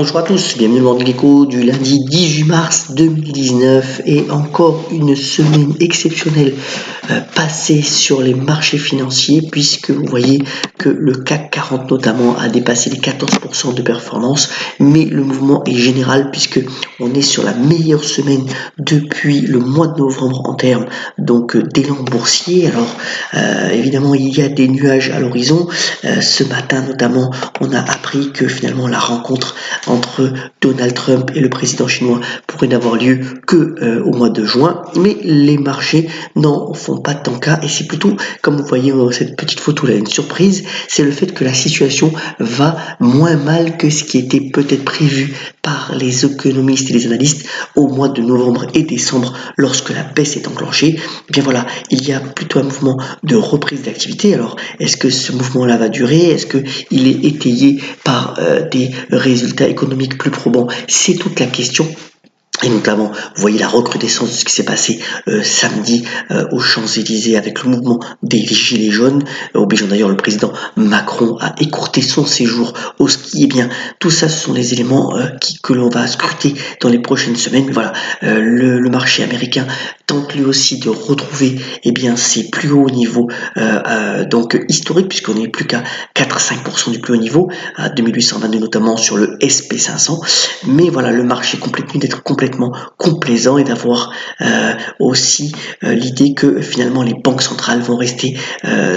Bonjour à tous, bienvenue dans Morning Echo du lundi 18 mars 2019 et encore une semaine exceptionnelle passée sur les marchés financiers puisque vous voyez que le CAC 40 notamment a dépassé les 14% de performance, mais le mouvement est général puisque on est sur la meilleure semaine depuis le mois de novembre en termes donc d'élan boursier. Alors évidemment il y a des nuages à l'horizon. Ce matin notamment on a appris que finalement la rencontre entre Donald Trump et le président chinois pourrait n'avoir lieu que au mois de juin, mais les marchés n'en font pas tant cas et c'est plutôt, comme vous voyez dans cette petite photo là, une surprise, c'est le fait que la situation va moins mal que ce qui était peut-être prévu par les économistes et les analystes au mois de novembre et décembre lorsque la baisse est enclenchée. Et bien voilà, il y a plutôt un mouvement de reprise d'activité. Alors est-ce que ce mouvement là va durer? Est-ce qu'il est étayé par des résultats économiques plus probants? C'est toute la question. Et notamment, vous voyez la recrudescence de ce qui s'est passé samedi aux Champs-Élysées avec le mouvement des Gilets jaunes, obligeant d'ailleurs le président Macron à écourter son séjour au ski. Et bien, tout ça, ce sont les éléments que l'on va scruter dans les prochaines semaines. Mais voilà, le marché américain tente lui aussi de retrouver ses plus hauts niveaux donc historiques, puisqu'on n'est plus qu'à 4-5% du plus haut niveau, à 2822 notamment sur le SP500. Mais voilà, le marché continue d'être complètement complaisant et d'avoir aussi l'idée que finalement les banques centrales vont rester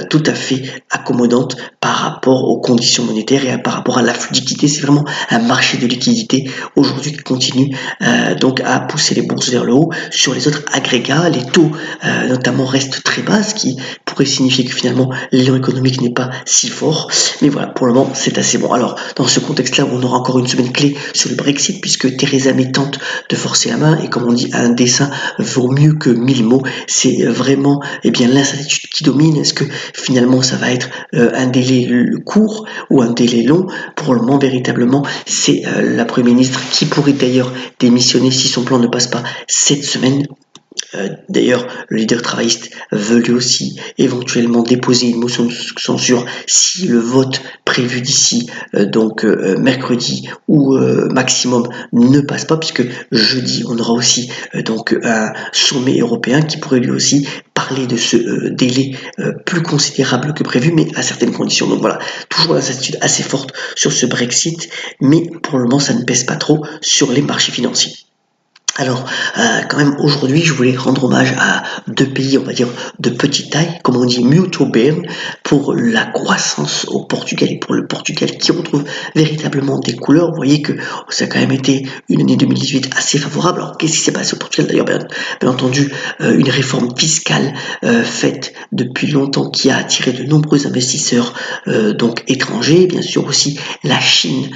tout à fait accommodantes par rapport aux conditions monétaires et par rapport à la fluidité. C'est vraiment un marché de liquidité aujourd'hui qui continue donc à pousser les bourses vers le haut. Sur les autres agrégats, les taux notamment restent très bas, ce qui pourrait signifier que finalement l'élan économique n'est pas si fort. Mais voilà, pour le moment, c'est assez bon. Alors, dans ce contexte-là, on aura encore une semaine clé sur le Brexit, puisque Theresa May tente de forcer la main, et comme on dit, un dessin vaut mieux que 1000 mots. C'est vraiment l'incertitude qui domine. Est-ce que finalement ça va être un délai court ou un délai long? Pour le moment, véritablement, c'est la Première ministre qui pourrait d'ailleurs démissionner si son plan ne passe pas cette semaine. D'ailleurs, le leader travailliste veut lui aussi éventuellement déposer une motion de censure si le vote prévu d'ici mercredi ou maximum ne passe pas, puisque jeudi on aura aussi donc un sommet européen qui pourrait lui aussi parler de ce délai plus considérable que prévu, mais à certaines conditions. Donc voilà, toujours l'incertitude assez forte sur ce Brexit, mais pour le moment ça ne pèse pas trop sur les marchés financiers. Alors, quand même, aujourd'hui, je voulais rendre hommage à deux pays, on va dire, de petite taille, comme on dit, muito bem, pour la croissance au Portugal et pour le Portugal qui retrouve véritablement des couleurs. Vous voyez que ça a quand même été une année 2018 assez favorable. Alors, qu'est-ce qui s'est passé au Portugal? D'ailleurs, bien entendu, une réforme fiscale faite depuis longtemps qui a attiré de nombreux investisseurs donc étrangers. Bien sûr aussi la Chine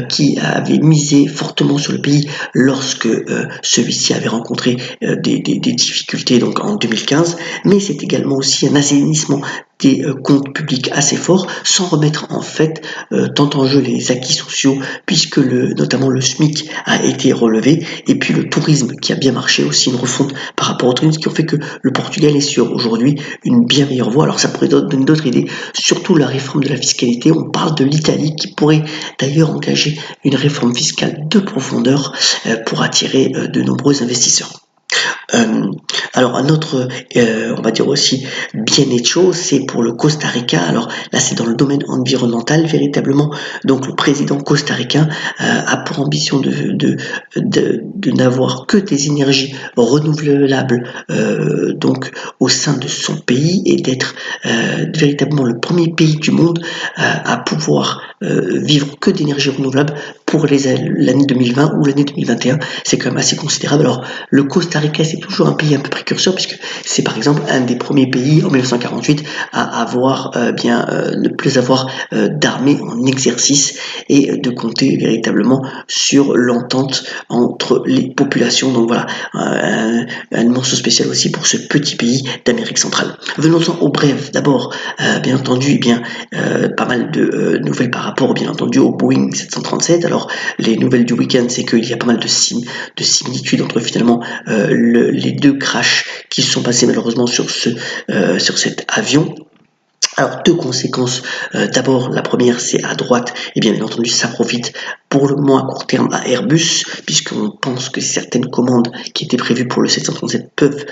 qui avait misé fortement sur le pays lorsque celui-ci avait rencontré des difficultés donc en 2015, mais c'est également aussi un assainissement des comptes publics assez forts, sans remettre en fait tant en jeu les acquis sociaux, puisque notamment le SMIC a été relevé, et puis le tourisme qui a bien marché aussi, une refonte par rapport au tourisme qui ont fait que le Portugal est sur aujourd'hui une bien meilleure voie. Alors ça pourrait donner d'autres idées, surtout la réforme de la fiscalité. On parle de l'Italie qui pourrait d'ailleurs engager une réforme fiscale de profondeur pour attirer de nombreux investisseurs. Alors un autre, on va dire aussi bien écho, c'est pour le Costa Rica. Alors là c'est dans le domaine environnemental véritablement. Donc le président costaricain a pour ambition de n'avoir que des énergies renouvelables donc au sein de son pays, et d'être véritablement le premier pays du monde à pouvoir vivre que d'énergie renouvelable pour l'année 2020 ou l'année 2021. C'est quand même assez considérable. Alors le Costa Rica, c'est toujours un pays un peu précurseur, puisque c'est par exemple un des premiers pays en 1948 à avoir ne plus avoir d'armée en exercice, et de compter véritablement sur l'entente entre les populations. Donc voilà, un morceau spécial aussi pour ce petit pays d'Amérique centrale. Venons-en au bref. D'abord, bien entendu, pas mal de nouvelles par rapport bien entendu au Boeing 737. Alors les nouvelles du week-end, c'est qu'il y a pas mal de similitudes entre finalement les deux crashs qui se sont passés malheureusement sur cet avion. Alors, deux conséquences. D'abord, la première, c'est à droite, et bien entendu, ça profite pour le moment à court terme à Airbus, puisqu'on pense que certaines commandes qui étaient prévues pour le 737 peuvent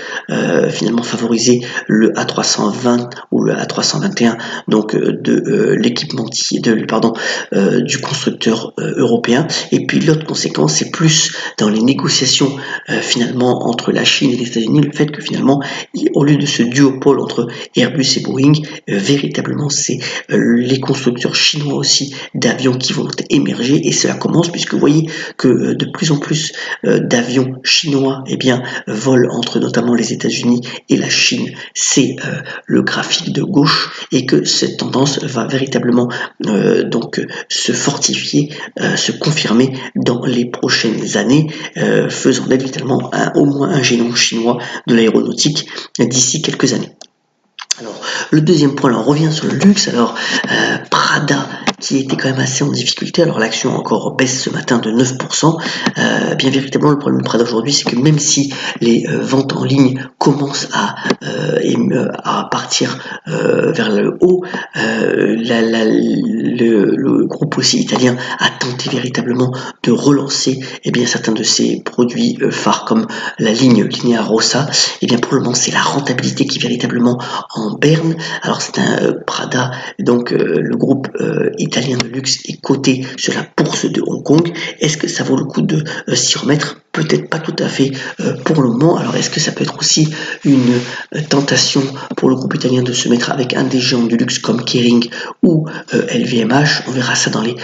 finalement favoriser le A320 ou le A321, donc de l'équipementier, du constructeur européen. Et puis l'autre conséquence, c'est plus dans les négociations finalement entre la Chine et les États-Unis, le fait que finalement, au lieu de ce duopole entre Airbus et Boeing, véritablement c'est les constructeurs chinois aussi d'avions qui vont émerger, et cela commence puisque vous voyez que de plus en plus d'avions chinois volent entre notamment les États-Unis et la Chine. C'est le graphique de gauche, et que cette tendance va véritablement se fortifier, se confirmer dans les prochaines années, faisant d'elle véritablement au moins un géant chinois de l'aéronautique d'ici quelques années. Alors, le deuxième point, là, on revient sur le luxe. Alors, Prada, qui était quand même assez en difficulté. Alors, l'action encore baisse ce matin de 9%. Bien véritablement, le problème de Prada aujourd'hui, c'est que même si les ventes en ligne commencent à partir vers le haut, le groupe aussi italien a tenté véritablement de relancer certains de ses produits phares comme la ligne Linea Rossa. Pour le moment, c'est la rentabilité qui véritablement en berne. Alors c'est un Prada, donc le groupe italien de luxe est coté sur la bourse de Hong Kong. Est-ce que ça vaut le coup de s'y remettre? Peut-être pas tout à fait pour le moment. Alors est-ce que ça peut être aussi une tentation pour le groupe italien de se mettre avec un des géants du luxe comme Kering ou LVMH? On verra ça dans les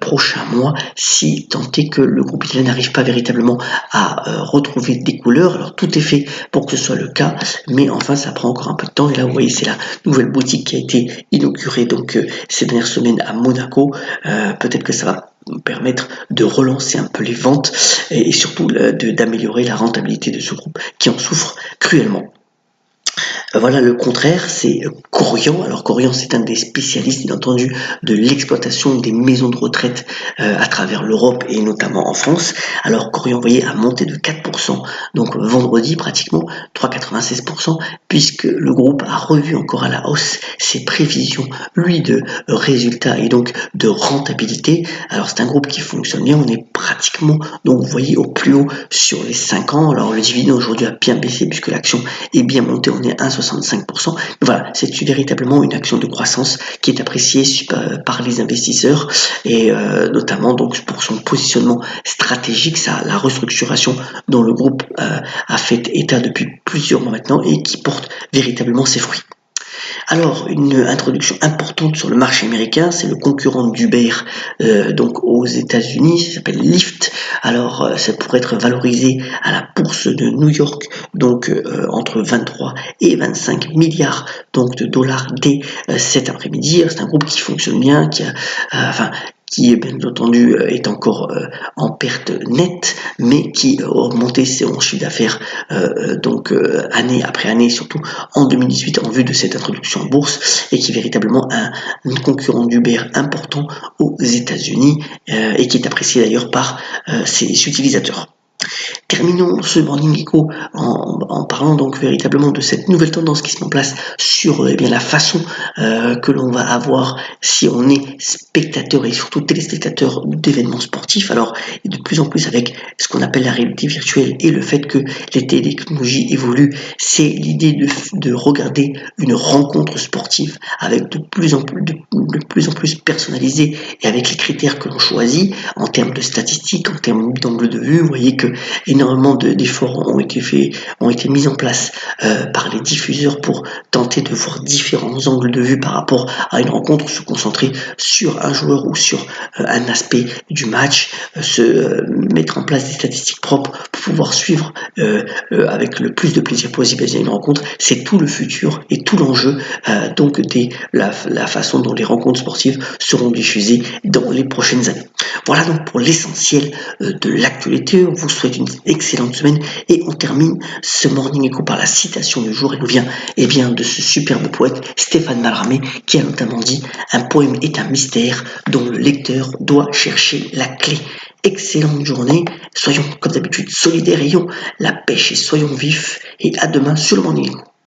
prochains mois, si tant est que le groupe italien n'arrive pas véritablement à retrouver des couleurs. Alors tout est fait pour que ce soit le cas, mais enfin ça prend encore un peu de temps. Et là vous voyez, c'est la nouvelle boutique qui a été inaugurée ces dernières semaines à Monaco. Peut-être que ça va permettre de relancer un peu les ventes et surtout d'améliorer la rentabilité de ce groupe qui en souffre cruellement. Voilà, le contraire, c'est Korian. Alors Korian, c'est un des spécialistes, bien entendu, de l'exploitation des maisons de retraite à travers l'Europe et notamment en France. Alors Korian, vous voyez, a monté de 4%, donc vendredi pratiquement 3,96%, puisque le groupe a revu encore à la hausse ses prévisions, lui, de résultats et donc de rentabilité. Alors c'est un groupe qui fonctionne bien, on est pratiquement, donc vous voyez, au plus haut sur les 5 ans. Alors le dividende aujourd'hui a bien baissé puisque l'action est bien montée, on est à 1,65%. Voilà, c'est véritablement une action de croissance qui est appréciée par les investisseurs, et notamment donc pour son positionnement stratégique, la restructuration dont le groupe a fait état depuis plusieurs mois maintenant et qui porte véritablement ses fruits. Alors, une introduction importante sur le marché américain, c'est le concurrent d'Uber donc aux États-Unis, ça s'appelle Lyft. Alors, ça pourrait être valorisé à la bourse de New York, donc entre 23 et 25 milliards donc de dollars dès cet après-midi. C'est un groupe qui fonctionne bien, qui bien entendu est encore en perte nette, mais qui a augmenté son chiffre d'affaires année après année, surtout en 2018 en vue de cette introduction en bourse, et qui est véritablement un concurrent d'Uber important aux États-Unis et qui est apprécié d'ailleurs par ses utilisateurs. Terminons ce Morning Echo en parlant donc véritablement de cette nouvelle tendance qui se met en place sur la façon que l'on va avoir si on est spectateur et surtout téléspectateur d'événements sportifs. Alors, et de plus en plus avec ce qu'on appelle la réalité virtuelle et le fait que les technologies évoluent, c'est l'idée de regarder une rencontre sportive avec de plus en plus personnalisée et avec les critères que l'on choisit en termes de statistiques, en termes d'angle de vue. Vous voyez que énormément d'efforts ont été mis en place par les diffuseurs pour tenter de voir différents angles de vue par rapport à une rencontre, se concentrer sur un joueur ou sur un aspect du match, mettre en place des statistiques propres pour pouvoir suivre avec le plus de plaisir possible une rencontre. C'est tout le futur et tout l'enjeu la façon dont les rencontres sportives seront diffusées dans les prochaines années. Voilà donc pour l'essentiel de l'actualité. On vous souhaite une excellente semaine et on termine ce Morning Echo par la citation du jour. Elle nous vient de ce superbe poète Stéphane Mallarmé qui a notamment dit « Un poème est un mystère dont le lecteur doit chercher la clé ». Excellente journée, soyons comme d'habitude solidaires, ayons la pêche et soyons vifs, et à demain sur le Morning Echo.